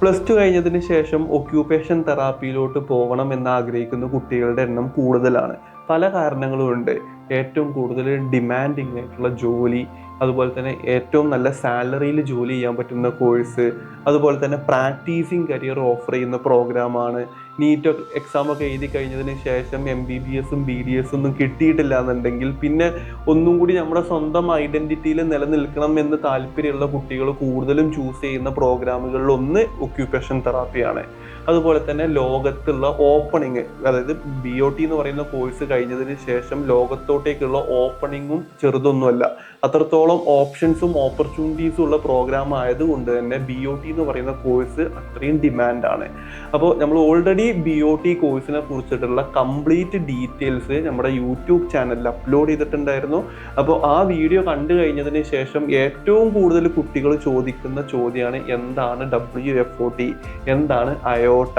+2 കഴിഞ്ഞതിന് ശേഷം ഒക്യുപേഷൻ തെറാപ്പിയിലോട്ട് പോകണം എന്ന് ആഗ്രഹിക്കുന്ന കുട്ടികളുടെ എണ്ണം കൂടുതലാണ്. പല കാരണങ്ങളും ഉണ്ട്. ഏറ്റവും കൂടുതൽ ഡിമാൻഡിങ് ആയിട്ടുള്ള ജോലി, അതുപോലെ തന്നെ ഏറ്റവും നല്ല സാലറിയിൽ ജോലി ചെയ്യാൻ പറ്റുന്ന കോഴ്സ്, അതുപോലെ തന്നെ പ്രാക്ടീസിങ് കരിയർ ഓഫർ ചെയ്യുന്ന പ്രോഗ്രാമാണ്. നീറ്റ് എക്സാം ഒക്കെ എഴുതി കഴിഞ്ഞതിന് ശേഷം MBBSഉം BDS ഒന്നും കിട്ടിയിട്ടില്ല എന്നുണ്ടെങ്കിൽ പിന്നെ ഒന്നും കൂടി നമ്മുടെ സ്വന്തം ഐഡന്റിറ്റിയിൽ നിലനിൽക്കണം എന്ന് താല്പര്യമുള്ള കുട്ടികൾ കൂടുതലും ചൂസ് ചെയ്യുന്ന പ്രോഗ്രാമുകളിൽ ഒന്ന് ഒക്യുപേഷൻ തെറാപ്പിയാണ്. അതുപോലെ തന്നെ ലോകത്തുള്ള ഓപ്പണിങ്, അതായത് BOT എന്ന് പറയുന്ന കോഴ്സ് കഴിഞ്ഞതിന് ശേഷം ലോകത്തോട്ടേക്കുള്ള ഓപ്പണിങ്ങും ചെറുതൊന്നുമല്ല. അത്രത്തോളം ഓപ്ഷൻസും ഓപ്പർച്യൂണിറ്റീസും ഉള്ള പ്രോഗ്രാം ആയതുകൊണ്ട് തന്നെ BOT എന്ന് പറയുന്ന കോഴ്സ് അത്രയും ഡിമാൻഡാണ്. അപ്പോൾ നമ്മൾ ഓൾറെഡി BOT കോഴ്സിനെ കുറിച്ചിട്ടുള്ള കംപ്ലീറ്റ് ഡീറ്റെയിൽസ് നമ്മുടെ യൂട്യൂബ് ചാനലിൽ അപ്ലോഡ് ചെയ്തിട്ടുണ്ടായിരുന്നു. അപ്പോൾ ആ വീഡിയോ കണ്ടു കഴിഞ്ഞതിന് ശേഷം ഏറ്റവും കൂടുതൽ കുട്ടികൾ ചോദിക്കുന്ന ചോദ്യമാണ് എന്താണ് WFOT, എന്താണ് അയോട്ട,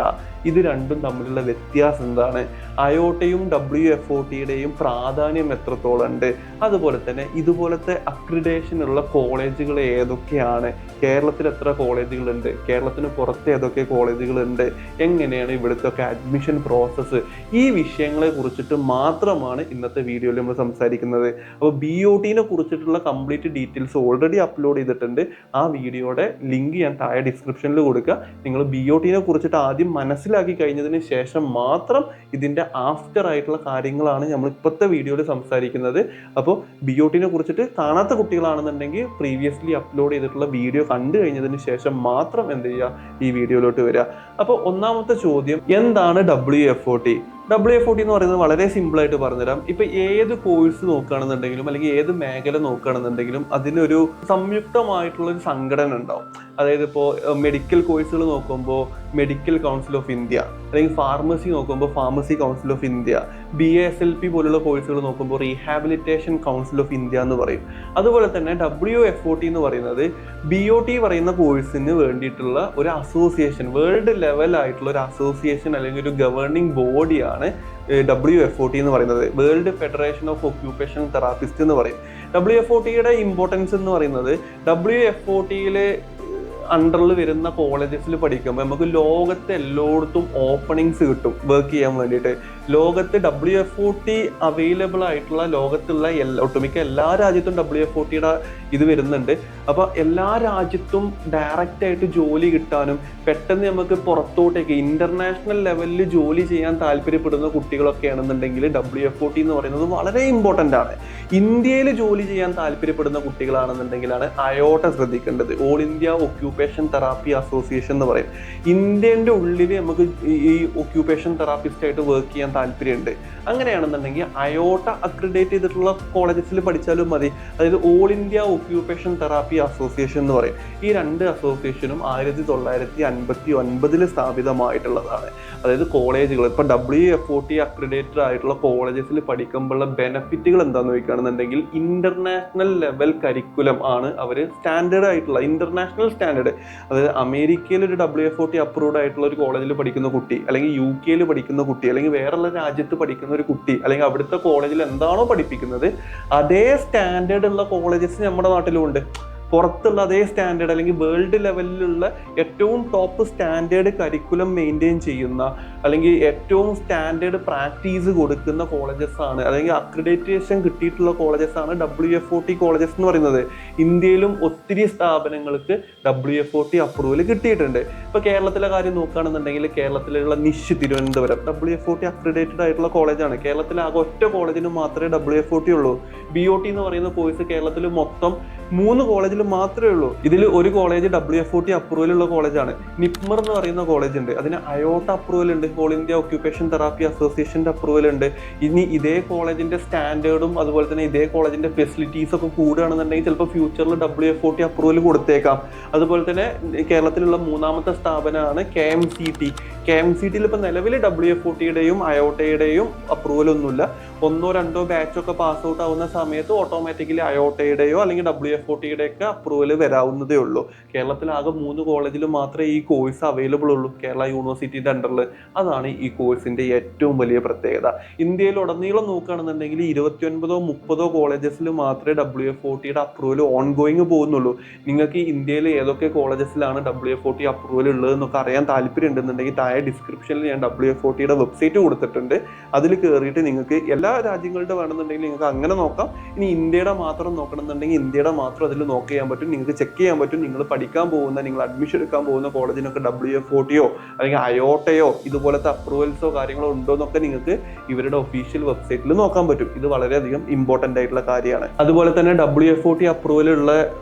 ഇത് രണ്ടും തമ്മിലുള്ള വ്യത്യാസം എന്താണ്, അയോട്ടയും WFOTയുടെയും പ്രാധാന്യം എത്രത്തോളം ഉണ്ട്, അതുപോലെ തന്നെ ഇതുപോലത്തെ അക്രിഡേഷൻ ഉള്ള കോളേജുകൾ ഏതൊക്കെയാണ്, കേരളത്തിൽ എത്ര കോളേജുകളുണ്ട്, കേരളത്തിന് പുറത്ത് ഏതൊക്കെ കോളേജുകളുണ്ട്, എങ്ങനെയാണ് ഇവിടുത്തെ അഡ്മിഷൻ പ്രോസസ്സ്, ഈ വിഷയങ്ങളെ കുറിച്ചിട്ട് മാത്രമാണ് ഇന്നത്തെ വീഡിയോയിൽ നമ്മൾ സംസാരിക്കുന്നത്. അപ്പോൾ BOTനെ കുറിച്ചിട്ടുള്ള കംപ്ലീറ്റ് ഡീറ്റെയിൽസ് ഓൾറെഡി അപ്ലോഡ് ചെയ്തിട്ടുണ്ട്. ആ വീഡിയോയുടെ ലിങ്ക് ഞാൻ താഴെ ഡിസ്ക്രിപ്ഷനിൽ കൊടുക്കുക. നിങ്ങൾ BOTനെ കുറിച്ചിട്ട് ആദ്യം മനസ്സിലാക്കി കഴിഞ്ഞതിന് ശേഷം മാത്രം ഇതിൻ്റെ ആഫ്റ്റർ ആയിട്ടുള്ള കാര്യങ്ങളാണ് നമ്മൾ ഇപ്പോഴത്തെ വീഡിയോയിൽ സംസാരിക്കുന്നത്. അപ്പോൾ BOTനെ കുറിച്ചിട്ട് കാണാത്ത കുട്ടികളാണെന്നുണ്ടെങ്കിൽ പ്രീവിയസ്ലി അപ്ലോഡ് ചെയ്തിട്ടുള്ള വീഡിയോ കണ്ടു കഴിഞ്ഞതിന് ശേഷം മാത്രം എന്ത് ചെയ്യുക, ഈ വീഡിയോയിലോട്ട് വരിക. അപ്പോൾ ഒന്നാമത്തെ ചോദ്യം, എന്താണ് WFOT? WFOT എന്ന് പറയുന്നത് വളരെ സിമ്പിൾ ആയിട്ട് പറഞ്ഞുതരാം. ഇപ്പൊ ഏത് കോഴ്സ് നോക്കുകയാണെന്നുണ്ടെങ്കിലും അല്ലെങ്കിൽ ഏത് മേഖല നോക്കുകയാണെന്നുണ്ടെങ്കിലും അതിനൊരു സംയുക്തമായിട്ടുള്ള ഒരു സംഘടന ഉണ്ടാവും. അതായത് ഇപ്പോൾ മെഡിക്കൽ കോഴ്സുകൾ നോക്കുമ്പോൾ മെഡിക്കൽ കൗൺസിൽ ഓഫ് ഇന്ത്യ, അല്ലെങ്കിൽ ഫാർമസി നോക്കുമ്പോൾ pharmacy council of India, BASLP പോലുള്ള കോഴ്സുകൾ നോക്കുമ്പോൾ റീഹാബിലിറ്റേഷൻ കൗൺസിൽ ഓഫ് ഇന്ത്യ എന്ന് പറയും. അതുപോലെ തന്നെ WFOT എന്ന് പറയുന്നത് BOT പറയുന്ന കോഴ്സിന് വേണ്ടിയിട്ടുള്ള ഒരു അസോസിയേഷൻ, വേൾഡ് ലെവൽ ആയിട്ടുള്ള ഒരു അസോസിയേഷൻ അല്ലെങ്കിൽ ഒരു ഗവേണിംഗ് ബോഡിയാണ് WFOT എന്ന് പറയുന്നത്. World federation of occupational therapist എന്ന് പറയും. WFOTയുടെ ഇമ്പോർട്ടൻസ് എന്ന് പറയുന്നത് WFOTയിലെ അണ്ടറിൽ വരുന്ന കോളേജസിൽ പഠിക്കുമ്പോൾ നമുക്ക് ലോകത്തെ എല്ലായിടത്തും ഓപ്പണിങ്സ് കിട്ടും വർക്ക് ചെയ്യാൻ വേണ്ടിയിട്ട്. ലോകത്ത് WFOT അവൈലബിൾ ആയിട്ടുള്ള ലോകത്തുള്ള ഒട്ടുമിക്ക എല്ലാ രാജ്യത്തും WFOTയുടെ ഇത് വരുന്നുണ്ട്. അപ്പോൾ എല്ലാ രാജ്യത്തും ഡയറക്റ്റ് ആയിട്ട് ജോലി കിട്ടാനും പെട്ടെന്ന് നമുക്ക് പുറത്തോട്ടേക്ക് ഇന്റർനാഷണൽ ലെവലിൽ ജോലി ചെയ്യാൻ താല്പര്യപ്പെടുന്ന കുട്ടികളൊക്കെ ആണെന്നുണ്ടെങ്കിൽ WFOT എന്ന് പറയുന്നത് വളരെ ഇമ്പോർട്ടൻ്റ് ആണ്. ഇന്ത്യയിൽ ജോലി ചെയ്യാൻ താല്പര്യപ്പെടുന്ന കുട്ടികളാണെന്നുണ്ടെങ്കിലാണ് അയോട്ട ശ്രദ്ധിക്കേണ്ടത്. All India occupation therapy association എന്ന് പറയും. ഇന്ത്യൻ്റെ ഉള്ളിൽ നമുക്ക് ഈ ഒക്യുപേഷൻ തെറാപ്പിസ്റ്റ് ആയിട്ട് വർക്ക് ചെയ്യാൻ താല്പര്യമുണ്ട്. അങ്ങനെയാണെന്നുണ്ടെങ്കിൽ അയോട്ട അക്രിഡേറ്റ് ചെയ്തിട്ടുള്ള കോളേജസിൽ പഠിച്ചാലും മതി. അതായത് all India occupation therapy association എന്ന് പറയും. ഈ രണ്ട് അസോസിയേഷനും 1959 സ്ഥാപിതമായിട്ടുള്ളതാണ്. അതായത് കോളേജുകൾ ഇപ്പോൾ WFOT അക്രിഡേറ്റഡ് ആയിട്ടുള്ള കോളേജസിൽ പഠിക്കുമ്പോഴുള്ള ബെനിഫിറ്റുകൾ എന്താണെന്ന് ചോദിക്കുകയാണെന്നുണ്ടെങ്കിൽ ഇന്റർനാഷണൽ ലെവൽ കരിക്കുലം ആണ് അവർ സ്റ്റാൻഡേർഡ് ആയിട്ടുള്ള ഇന്റർനാഷണൽ സ്റ്റാൻഡേർഡ്. അതായത് അമേരിക്കയിൽ ഒരു WFOT അപ്രൂവ്ഡ് ആയിട്ടുള്ള ഒരു കോളേജിൽ പഠിക്കുന്ന കുട്ടി, അല്ലെങ്കിൽ UK പഠിക്കുന്ന കുട്ടി, അല്ലെങ്കിൽ വേറെയുള്ള രാജ്യത്ത് പഠിക്കുന്ന ഒരു കുട്ടി, അല്ലെങ്കിൽ അവിടുത്തെ കോളേജിൽ എന്താണോ പഠിപ്പിക്കുന്നത് അതേ സ്റ്റാൻഡേർഡ് ഉള്ള കോളേജസ് നമ്മുടെ നാട്ടിലും ഉണ്ട്. പുറത്തുള്ള അതേ സ്റ്റാൻഡേർഡ് അല്ലെങ്കിൽ വേൾഡ് ലെവലിലുള്ള ഏറ്റവും ടോപ്പ് സ്റ്റാൻഡേർഡ് കരിക്കുലം മെയിൻറ്റെയിൻ ചെയ്യുന്ന അല്ലെങ്കിൽ ഏറ്റവും സ്റ്റാൻഡേർഡ് പ്രാക്ടീസ് കൊടുക്കുന്ന കോളേജസ് ആണ്, അല്ലെങ്കിൽ അക്രഡിറ്റേഷൻ കിട്ടിയിട്ടുള്ള കോളേജസ് ആണ് WFOT കോളേജസ് എന്ന് പറയുന്നത്. ഇന്ത്യയിലും ഒത്തിരി സ്ഥാപനങ്ങൾക്ക് WFOT അപ്രൂവൽ കിട്ടിയിട്ടുണ്ട്. ഇപ്പോൾ കേരളത്തിലെ കാര്യം നോക്കുകയാണെന്നുണ്ടെങ്കിൽ കേരളത്തിലുള്ള നിഷ് തിരുവനന്തപുരം WFOT അക്രഡിറ്റഡ് ആയിട്ടുള്ള കോളേജാണ്. കേരളത്തിൽ ആകെ ഒറ്റ കോളേജിന് മാത്രമേ WFOT ഉള്ളൂ. BOT എന്ന് പറയുന്ന കോഴ്സ് കേരളത്തിൽ മൊത്തം 3 കോളേജിൽ മാത്രമേ ഉള്ളൂ. ഇതിൽ ഒരു കോളേജ് WFOT അപ്രൂവൽ ഉള്ള കോളേജാണ്. നിപ്മർ എന്ന് പറയുന്ന കോളേജ് ഉണ്ട്, അതിന് അയോട്ട അപ്രൂവൽ ഉണ്ട്, ഓൾ ഇന്ത്യ ഒക്യുപേഷൻ തെറാപ്പി അസോസിയേഷന്റെ അപ്രൂവൽ ഉണ്ട്. ഇനി ഇതേ കോളേജിന്റെ സ്റ്റാൻഡേർഡും അതുപോലെ തന്നെ ഇതേ കോളേജിന്റെ ഫെസിലിറ്റീസ് ഒക്കെ കൂടുകയാണെന്നുണ്ടെങ്കിൽ ചിലപ്പോൾ ഫ്യൂച്ചറിൽ WFOT അപ്രൂവൽ കൊടുത്തേക്കാം. അതുപോലെ തന്നെ കേരളത്തിലുള്ള മൂന്നാമത്തെ സ്ഥാപനമാണ് KMCT. KMCTയിൽ ഇപ്പോൾ നിലവിൽ WF40യുടെയും അയോട്ടയുടെയും അപ്രൂവൽ ഒന്നുമില്ല. 1-2 ബാച്ചൊക്കെ പാസ് ഔട്ട് ആവുന്ന സമയത്ത് ഓട്ടോമാറ്റിക്കലി അയോട്ടയുടെയോ അല്ലെങ്കിൽ WF40യുടെയൊക്കെ അപ്രൂവൽ വരാവുന്നതേ ഉള്ളൂ. കേരളത്തിൽ ആകെ 3 കോളേജിൽ മാത്രമേ ഈ കോഴ്സ് അവൈലബിൾ ഉള്ളൂ, കേരള യൂണിവേഴ്സിറ്റിയുടെ അണ്ടറിൽ. അതാണ് ഈ കോഴ്സിന്റെ ഏറ്റവും വലിയ പ്രത്യേകത. ഇന്ത്യയിൽ ഉടനീളം നോക്കുകയാണെന്നുണ്ടെങ്കിൽ 29-30 കോളേജസിൽ മാത്രമേ WF40യുടെ അപ്രൂവൽ ഓൺഗോയിങ് പോകുന്നുള്ളൂ. നിങ്ങൾക്ക് ഇന്ത്യയിൽ ഏതൊക്കെ കോളേജസിലാണ് WF40 അപ്രൂവൽ ഉള്ളത് എന്നൊക്കെ അറിയാൻ താല്പര്യം ഉണ്ടെന്നുണ്ടെങ്കിൽ താഴെ ഡിസ്ക്രിപ്ഷനിൽ ഞാൻ WF40യുടെ വെബ്സൈറ്റ് കൊടുത്തിട്ടുണ്ട്. അതിൽ കയറിയിട്ട് നിങ്ങൾക്ക് എല്ലാ രാജ്യങ്ങളുടെ വേണമെന്നുണ്ടെങ്കിൽ നിങ്ങൾക്ക് അങ്ങനെ നോക്കാം. ഇനി ഇന്ത്യയുടെ മാത്രം നോക്കണമെന്നുണ്ടെങ്കിൽ ഇന്ത്യയുടെ മാത്രം അതിൽ നോക്ക് ചെയ്യാൻ പറ്റും. നിങ്ങൾക്ക് ചെക്ക് ചെയ്യാൻ പറ്റും നിങ്ങൾ പഠിക്കാൻ പോകുന്ന, നിങ്ങൾ അഡ്മിഷൻ എടുക്കാൻ പോകുന്ന കോളേജിനൊക്കെ WF40യോ അല്ലെങ്കിൽ അയോട്ടയോ ഇതുപോലത്തെ അപ്രൂവൽസോ കാര്യങ്ങളോ ഉണ്ടോ എന്നൊക്കെ നിങ്ങൾക്ക് ഇവരുടെ ഒഫീഷ്യൽ വെബ്സൈറ്റിൽ നോക്കാൻ പറ്റും. ഇത് വളരെയധികം ഇമ്പോർട്ടൻ്റ് ആയിട്ടുള്ള കാര്യമാണ്. അതുപോലെ തന്നെ WF40 അപ്രൂവൽ ഉള്ള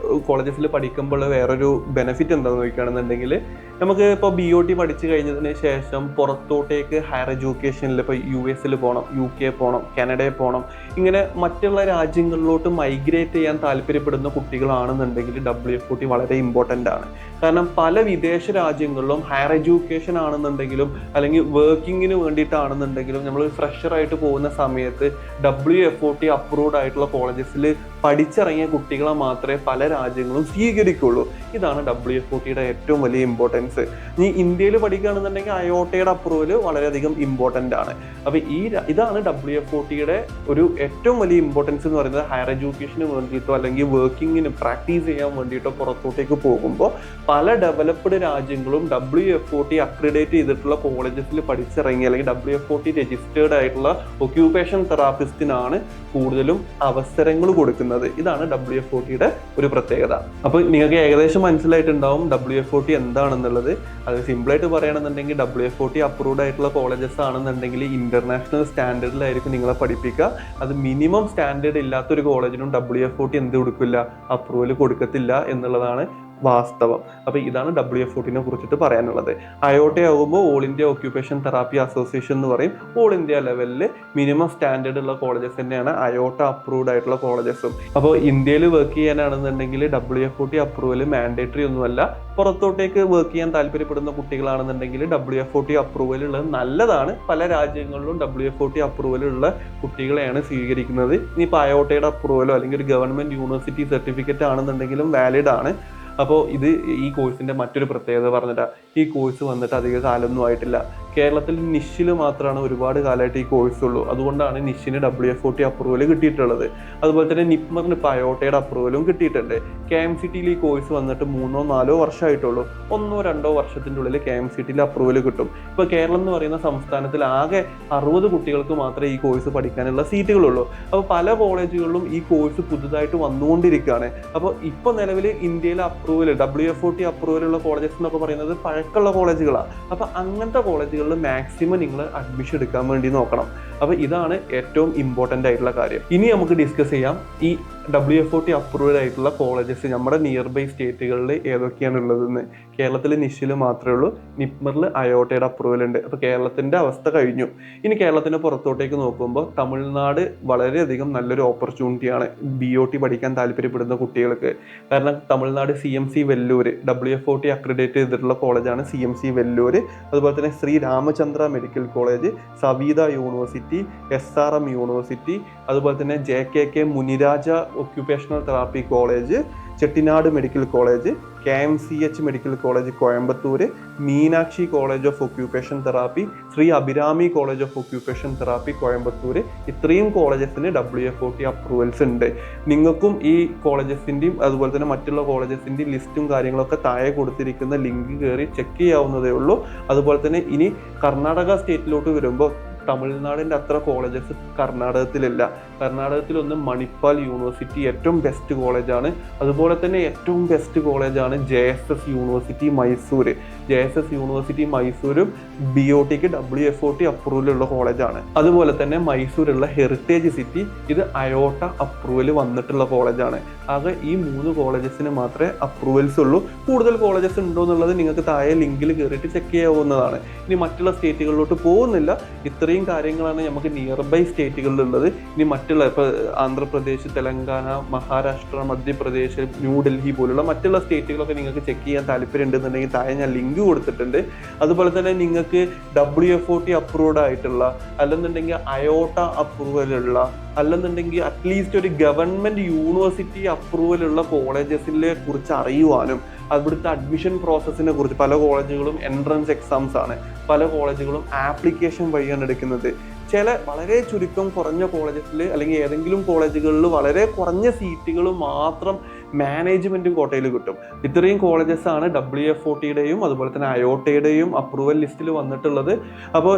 കോളേജസിൽ പഠിക്കുമ്പോൾ വേറൊരു ബെനിഫിറ്റ് എന്താണെന്ന് നോക്കുകയാണെന്നുണ്ടെങ്കിൽ നമുക്ക് ഇപ്പോൾ BOT പഠിച്ചു കഴിഞ്ഞതിന് ശേഷം പുറത്തോട്ടേക്ക് ഹയർ എഡ്യൂക്കേഷനിൽ ഇപ്പോൾ US പോകണം, UK പോകണം, കാനഡയിൽ പോകണം, ഇങ്ങനെ മറ്റുള്ള രാജ്യങ്ങളിലോട്ട് മൈഗ്രേറ്റ് ചെയ്യാൻ താല്പര്യപ്പെടുന്ന കുട്ടികളാണെന്നുണ്ടെങ്കിൽ WF40 വളരെ ഇമ്പോർട്ടൻ്റ് ആണ്. കാരണം പല വിദേശ രാജ്യങ്ങളിലും ഹയർ എഡ്യൂക്കേഷൻ ആണെന്നുണ്ടെങ്കിലും അല്ലെങ്കിൽ വർക്കിങ്ങിന് വേണ്ടിയിട്ടാണെന്നുണ്ടെങ്കിലും നമ്മൾ ഫ്രഷറായിട്ട് പോകുന്ന സമയത്ത് WF40 അപ്രൂവ്ഡ് ആയിട്ടുള്ള കോളേജസിൽ പഠിച്ചിറങ്ങിയ കുട്ടികളെ മാത്രമേ പല രാജ്യങ്ങളും സ്വീകരിക്കുള്ളൂ. ഇതാണ് WF40യുടെ ഏറ്റവും വലിയ ഇമ്പോർട്ടൻസ്. ഇനി ഇന്ത്യയിൽ പഠിക്കുകയാണെന്നുണ്ടെങ്കിൽ അയോട്ടയുടെ അപ്രൂവൽ വളരെയധികം ഇമ്പോർട്ടൻ്റ് ആണ്. അപ്പോൾ ഇതാണ് WF40യുടെ ഒരു ഏറ്റവും വലിയ ഇമ്പോർട്ടൻസ് എന്ന് പറയുന്നത്. ഹയർ എഡ്യൂക്കേഷന് വേണ്ടിയിട്ടോ അല്ലെങ്കിൽ വർക്കിങ്ങിന് പ്രാക്ടീസ് ചെയ്യാൻ വേണ്ടിയിട്ടോ പുറത്തോട്ടേക്ക് പോകുമ്പോൾ പല ഡെവലപ്ഡ് രാജ്യങ്ങളും WF40 അക്രിഡേറ്റ് ചെയ്തിട്ടുള്ള കോളേജസിൽ പഠിച്ചിറങ്ങി അല്ലെങ്കിൽ WF40 രജിസ്റ്റേർഡ് ആയിട്ടുള്ള ഒക്യുപേഷൻ തെറാപ്പിസ്റ്റിനാണ് കൂടുതലും അവസരങ്ങൾ കൊടുക്കുന്നത്. ഇതാണ് WF40യുടെ ഒരു പ്രത്യേകത. അപ്പോൾ നിങ്ങൾക്ക് ഏകദേശം മനസ്സിലായിട്ടുണ്ടാവും WF40 എന്താണെന്നുള്ളത്. അത് സിമ്പിളായിട്ട് പറയുകയാണെന്നുണ്ടെങ്കിൽ WF40 അപ്രൂവ്ഡ് ആയിട്ടുള്ള കോളേജസ് ആണെന്നുണ്ടെങ്കിൽ ഇന്റർനാഷണൽ സ്റ്റാൻഡേർഡിലായിരിക്കും നിങ്ങളെ പഠിപ്പിക്കുക. അത് മിനിമം സ്റ്റാൻഡേർഡ് ഇല്ലാത്തൊരു കോളേജിനും WF40 എന്ത് കൊടുക്കില്ല, അപ്രൂവൽ കൊടുക്കത്തില്ല എന്നുള്ളതാണ് വാസ്തവം. അപ്പോൾ ഇതാണ് WF40നെ കുറിച്ചിട്ട് പറയാനുള്ളത്. അയോട്ട ആകുമ്പോൾ all India occupation therapy association എന്ന് പറയും. ഓൾ ഇന്ത്യ ലെവലിൽ മിനിമം സ്റ്റാൻഡേർഡ് ഉള്ള കോളേജസ് തന്നെയാണ് അയോട്ട അപ്രൂവ്ഡ് ആയിട്ടുള്ള കോളേജസും. അപ്പോൾ ഇന്ത്യയിൽ വർക്ക് ചെയ്യാനാണെന്നുണ്ടെങ്കിൽ WF40 അപ്രൂവൽ മാൻഡേറ്ററി ഒന്നുമല്ല. പുറത്തോട്ടേക്ക് വർക്ക് ചെയ്യാൻ താല്പര്യപ്പെടുന്ന കുട്ടികളാണെന്നുണ്ടെങ്കിൽ WF40 അപ്രൂവൽ ഉള്ളത് നല്ലതാണ്. പല രാജ്യങ്ങളിലും WF40 അപ്രൂവൽ ഉള്ള കുട്ടികളെയാണ് സ്വീകരിക്കുന്നത്. ഇനിയിപ്പോൾ അയോട്ടയുടെ അപ്രൂവലോ അല്ലെങ്കിൽ ഒരു ഗവൺമെന്റ് യൂണിവേഴ്സിറ്റി സർട്ടിഫിക്കറ്റ് ആണെന്നുണ്ടെങ്കിലും വാലിഡ് ആണ്. അപ്പോൾ ഈ കോഴ്സിൻ്റെ മറ്റൊരു പ്രത്യേകത പറഞ്ഞിട്ടാ, ഈ കോഴ്സ് വന്നിട്ട് അധിക കാലമൊന്നും ആയിട്ടില്ല. കേരളത്തിൽ നിഷിൽ മാത്രമാണ് ഒരുപാട് കാലമായിട്ട് ഈ കോഴ്സ് ഉള്ളൂ. അതുകൊണ്ടാണ് നിഷിന് WF40 അപ്രൂവൽ കിട്ടിയിട്ടുള്ളത്. അതുപോലെ തന്നെ നിപ്മറിന് ഇപ്പോൾ അയോട്ടയുടെ അപ്രൂവലും കിട്ടിയിട്ടുണ്ട്. KMCTയിൽ ഈ കോഴ്സ് വന്നിട്ട് 3-4 വർഷമായിട്ടുള്ളൂ. 1-2 വർഷത്തിൻ്റെ ഉള്ളിൽ KMCTയിൽ അപ്രൂവൽ കിട്ടും. ഇപ്പോൾ കേരളം എന്ന് പറയുന്ന സംസ്ഥാനത്തിൽ ആകെ 60 കുട്ടികൾക്ക് മാത്രമേ ഈ കോഴ്സ് പഠിക്കാനുള്ള സീറ്റുകളുള്ളൂ. അപ്പോൾ പല കോളേജുകളിലും ഈ കോഴ്സ് പുതുതായിട്ട് വന്നുകൊണ്ടിരിക്കുകയാണ്. അപ്പോൾ ഇപ്പോൾ നിലവിൽ ഇന്ത്യയിലെ അപ്രൂവൽ WF40 അപ്രൂവലുള്ള കോളേജസ് എന്നൊക്കെ പറയുന്നത് പഴക്കമുള്ള കോളേജുകളാണ്. അപ്പോൾ അങ്ങനത്തെ കോളേജുകളിൽ മാക്സിമം നിങ്ങൾ അഡ്മിഷൻ എടുക്കാൻ വേണ്ടി നോക്കണം. അപ്പോൾ ഇതാണ് ഏറ്റവും ഇമ്പോർട്ടൻ്റ് ആയിട്ടുള്ള കാര്യം. ഇനി നമുക്ക് ഡിസ്കസ് ചെയ്യാം ഈ WF40 അപ്രൂവ്ഡ് ആയിട്ടുള്ള കോളേജസ് നമ്മുടെ നിയർ ബൈ സ്റ്റേറ്റുകളിൽ ഏതൊക്കെയാണ് ഉള്ളതെന്ന്. കേരളത്തിൽ നിഷിൽ മാത്രമേ ഉള്ളൂ. നിപ്മറിൽ അയോട്ടയുടെ അപ്രൂവൽ ഉണ്ട്. അപ്പോൾ കേരളത്തിൻ്റെ അവസ്ഥ കഴിഞ്ഞു. ഇനി കേരളത്തിന് പുറത്തോട്ടേക്ക് നോക്കുമ്പോൾ തമിഴ്നാട് വളരെയധികം നല്ലൊരു ഓപ്പർച്യൂണിറ്റിയാണ് BOT പഠിക്കാൻ താല്പര്യപ്പെടുന്ന കുട്ടികൾക്ക്. കാരണം തമിഴ്നാട് CMC വെല്ലൂർ WF40 അക്രിഡേറ്റ് ചെയ്തിട്ടുള്ള കോളേജാണ് CMC വെല്ലൂർ. അതുപോലെ തന്നെ Shri Ramachandra medical college, Saveetha university, SRM university, അതുപോലെ തന്നെ JKK Muniraja occupational therapy college, Chettinad medical college, KMCH medical college Coimbatore, Meenakshi college of occupation therapy, Shri Abhirami college of occupation therapy Coimbatore. ഇത്രയും കോളേജസിന് WF40 അപ്രൂവൽസ് ഉണ്ട്. നിങ്ങൾക്കും ഈ കോളേജസിൻ്റെയും അതുപോലെ തന്നെ മറ്റുള്ള കോളേജസിൻ്റെയും ലിസ്റ്റും കാര്യങ്ങളൊക്കെ താഴെ കൊടുത്തിരിക്കുന്ന ലിങ്ക് കയറി ചെക്ക് ചെയ്യാവുന്നതേ ഉള്ളൂ. അതുപോലെ തന്നെ ഇനി കർണാടക സ്റ്റേറ്റിലോട്ട് വരുമ്പോൾ തമിഴ്നാടിൻ്റെ അത്ര കോളേജസ് കർണാടകത്തിലില്ല. കർണാടകത്തിലൊന്ന് മണിപ്പാൽ യൂണിവേഴ്സിറ്റി ഏറ്റവും ബെസ്റ്റ് കോളേജാണ്. അതുപോലെ തന്നെ ഏറ്റവും ബെസ്റ്റ് കോളേജാണ് JSS university Mysore. JSS university മൈസൂരും BOTക്ക് WF40 അപ്രൂവലുള്ള കോളേജാണ്. അതുപോലെ തന്നെ മൈസൂരുള്ള ഹെറിറ്റേജ് സിറ്റി, ഇത് അയോട്ട അപ്രൂവൽ വന്നിട്ടുള്ള കോളേജാണ്. ആകെ ഈ 3 കോളേജസിന് മാത്രമേ അപ്രൂവൽസ് ഉള്ളൂ. കൂടുതൽ കോളേജസ് ഉണ്ടോ എന്നുള്ളത് നിങ്ങൾക്ക് താഴെ ലിങ്കിൽ കയറിയിട്ട് ചെക്ക് ചെയ്യാവുന്നതാണ്. ഇനി മറ്റുള്ള സ്റ്റേറ്റുകളിലോട്ട് പോകുന്നില്ല. ഇത്രയും കാര്യങ്ങളാണ് നമുക്ക് നിയർ ബൈ സ്റ്റേറ്റുകളിലുള്ളത്. ഇനി മറ്റുള്ള ഇപ്പോൾ ആന്ധ്രാപ്രദേശ്, തെലങ്കാന, മഹാരാഷ്ട്ര, മധ്യപ്രദേശ്, ന്യൂഡൽഹി പോലുള്ള മറ്റുള്ള സ്റ്റേറ്റുകളൊക്കെ നിങ്ങൾക്ക് ചെക്ക് ചെയ്യാൻ താല്പര്യം ഉണ്ടെന്നുണ്ടെങ്കിൽ താഴെ ഞാൻ ലിങ്ക് ലിങ്ക് കൊടുത്തിട്ടുണ്ട്. അതുപോലെ തന്നെ നിങ്ങൾക്ക് WFOT അപ്രൂവ്ഡ് ആയിട്ടുള്ള, അല്ലെന്നുണ്ടെങ്കിൽ അയോട്ട അപ്രൂവലുള്ള, അല്ലെന്നുണ്ടെങ്കിൽ അറ്റ്ലീസ്റ്റ് ഒരു ഗവൺമെന്റ് യൂണിവേഴ്സിറ്റി അപ്രൂവലുള്ള കോളേജസിനെ കുറിച്ച് അറിയുവാനും അവിടുത്തെ അഡ്മിഷൻ പ്രോസസ്സിനെ കുറിച്ച്, പല കോളേജുകളും എൻട്രൻസ് എക്സാംസ് ആണ്, പല കോളേജുകളും ആപ്ലിക്കേഷൻ വഴിയാണ് എടുക്കുന്നത്. ചില വളരെ ചുരുക്കം കുറഞ്ഞ കോളേജസിൽ അല്ലെങ്കിൽ ഏതെങ്കിലും കോളേജുകളിൽ വളരെ കുറഞ്ഞ സീറ്റുകൾ മാത്രം മാനേജ്മെന്റ് കോട്ടയിൽ കിട്ടും. ഇത്രയും കോളേജസ് ആണ് WFOTയുടെയും അതുപോലെ തന്നെ അയോട്ടയുടെയും അപ്രൂവൽ ലിസ്റ്റിൽ വന്നിട്ടുള്ളത്. അപ്പോൾ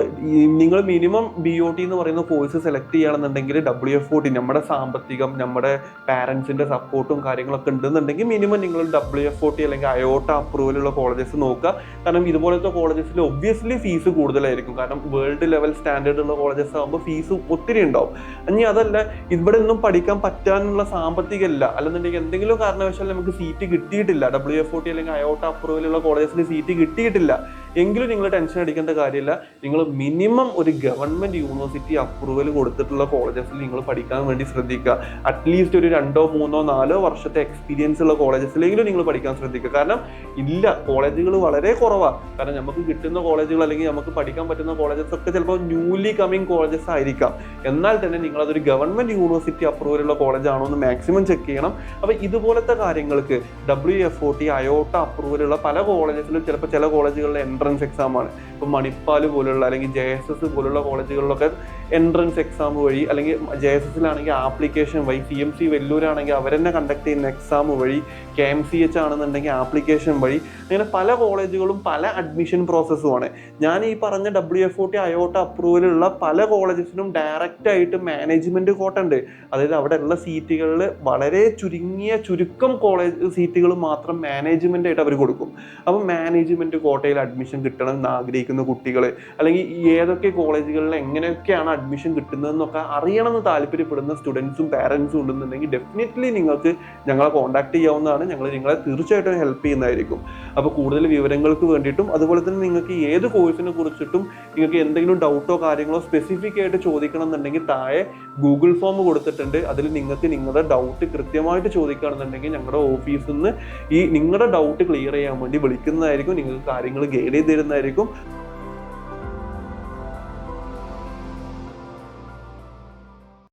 നിങ്ങൾ മിനിമം BOT എന്ന് പറയുന്ന കോഴ്സ് സെലക്ട് ചെയ്യുകയാണെന്നുണ്ടെങ്കിൽ WFOT, നമ്മുടെ സാമ്പത്തികം, നമ്മുടെ പാരൻസിന്റെ സപ്പോർട്ടും കാര്യങ്ങളൊക്കെ ഉണ്ടെന്നുണ്ടെങ്കിൽ മിനിമം നിങ്ങൾ WFOT അല്ലെങ്കിൽ അയോട്ട അപ്രൂവലുള്ള കോളേജസ് നോക്കുക. കാരണം ഇതുപോലത്തെ കോളേജസിൽ ഒബ്വിയസ്ലി ഫീസ് കൂടുതലായിരിക്കും. കാരണം വേൾഡ് ലെവൽ സ്റ്റാൻഡേർഡ് ഉള്ള കോളേജസ് ആകുമ്പോൾ ഫീസ് ഒത്തിരി ഉണ്ടാവും. ഇനി അതല്ല, ഇവിടെ ഒന്നും പഠിക്കാൻ പറ്റാനുള്ള സാമ്പത്തികമില്ല, അല്ലെന്നുണ്ടെങ്കിൽ എന്തെങ്കിലും കാരണവശാൽ നമുക്ക് സീറ്റ് കിട്ടിയിട്ടില്ല, WFOT അല്ലെങ്കിൽ അയോട്ട അപ്രൂവലുള്ള കോളേജസിൽ സീറ്റ് കിട്ടിയിട്ടില്ല എങ്കിലും നിങ്ങൾ ടെൻഷൻ അടിക്കേണ്ട കാര്യമില്ല. നിങ്ങൾ മിനിമം ഒരു ഗവൺമെന്റ് യൂണിവേഴ്സിറ്റി അപ്രൂവൽ കൊടുത്തിട്ടുള്ള കോളേജസിൽ നിങ്ങൾ പഠിക്കാൻ വേണ്ടി ശ്രദ്ധിക്കുക. അറ്റ്ലീസ്റ്റ് ഒരു 2, 3, 4 വർഷത്തെ എക്സ്പീരിയൻസ് ഉള്ള കോളേജസിലെങ്കിലും നിങ്ങൾ പഠിക്കാൻ ശ്രദ്ധിക്കുക. കാരണം കോളേജുകൾ വളരെ കുറവാണ്. കാരണം നമുക്ക് കിട്ടുന്ന കോളേജുകൾ അല്ലെങ്കിൽ നമുക്ക് പഠിക്കാൻ പറ്റുന്ന കോളേജസ് ഒക്കെ ചിലപ്പോൾ ന്യൂലി കമ്മിങ് കോളേജസ് ആയിരിക്കാം. എന്നാൽ തന്നെ നിങ്ങൾ അതൊരു ഗവൺമെന്റ് യൂണിവേഴ്സിറ്റി അപ്രൂവലുള്ള കോളേജ് ആണോ എന്ന് മാക്സിമം ചെക്ക് ചെയ്യണം. അപ്പോൾ ഇതുപോലത്തെ കാര്യങ്ങൾക്ക് WFOT അയോട്ട അപ്രൂവലുള്ള പല കോളേജസിലും ചിലപ്പോൾ ചില കോളേജുകളിലെ എൻട്രൻസ് എക്സാം ആണ്. ഇപ്പോൾ മണിപ്പാൽ പോലുള്ള അല്ലെങ്കിൽ JSS പോലുള്ള കോളേജുകളിലൊക്കെ എൻട്രൻസ് എക്സാം വഴി, അല്ലെങ്കിൽ JSSലാണെങ്കിൽ ആപ്ലിക്കേഷൻ വഴി, CMC വെല്ലൂരാണെങ്കിൽ അവരെന്നെ കണ്ടക്ട് ചെയ്യുന്ന എക്സാം വഴി, KMCH ആണെന്നുണ്ടെങ്കിൽ ആപ്ലിക്കേഷൻ വഴി, അങ്ങനെ പല കോളേജുകളും പല അഡ്മിഷൻ പ്രോസസ്സുമാണ്. ഞാൻ ഈ പറഞ്ഞ WFOT അയോട്ട അപ്രൂവലുള്ള പല കോളേജസിനും ഡയറക്റ്റ് ആയിട്ട് മാനേജ്മെന്റ് കോട്ട ഉണ്ട്. അതായത് അവിടെ ഉള്ള സീറ്റുകളിൽ വളരെ ചുരുക്കം കോളേജ് സീറ്റുകൾ മാത്രം മാനേജ്മെന്റ് ആയിട്ട് അവർ കൊടുക്കും. അപ്പം മാനേജ്മെന്റ് കോട്ടയിൽ അഡ്മിഷൻ കിട്ടണം എന്ന് ആഗ്രഹിക്കുന്ന കുട്ടികൾ, അല്ലെങ്കിൽ ഏതൊക്കെ കോളേജുകളിൽ എങ്ങനെയൊക്കെയാണ് അഡ്മിഷൻ കിട്ടുന്നതെന്നൊക്കെ അറിയണമെന്ന് താല്പര്യപ്പെടുന്ന സ്റ്റുഡൻസും പാരൻസും ഉണ്ടെന്നുണ്ടെങ്കിൽ ഡെഫിനറ്റ്ലി നിങ്ങൾക്ക് ഞങ്ങളെ കോൺടാക്ട് ചെയ്യാവുന്നതാണ്. ഞങ്ങൾ നിങ്ങളെ തീർച്ചയായിട്ടും ഹെൽപ്പ് ചെയ്യുന്നതായിരിക്കും. അപ്പോൾ കൂടുതൽ വിവരങ്ങൾക്ക് വേണ്ടിയിട്ടും അതുപോലെ തന്നെ നിങ്ങൾക്ക് ഏത് കോഴ്സിനെ കുറിച്ചിട്ടും നിങ്ങൾക്ക് എന്തെങ്കിലും ഡൗട്ടോ കാര്യങ്ങളോ സ്പെസിഫിക് ആയിട്ട് ചോദിക്കണം എന്നുണ്ടെങ്കിൽ താഴെ ഗൂഗിൾ ഫോം കൊടുത്തിട്ടുണ്ട്. അതിൽ നിങ്ങൾക്ക് നിങ്ങളുടെ ഡൗട്ട് കൃത്യമായിട്ട് ചോദിക്കുകയാണെന്നുണ്ടെങ്കിൽ ഞങ്ങളുടെ ഓഫീസിൽ നിന്ന് നിങ്ങളുടെ ഡൗട്ട് ക്ലിയർ ചെയ്യാൻ വേണ്ടി വിളിക്കുന്നതായിരിക്കും. നിങ്ങൾക്ക് കാര്യങ്ങൾ ഗൈഡ് ചെയ്ത് തരുന്നതായിരിക്കും.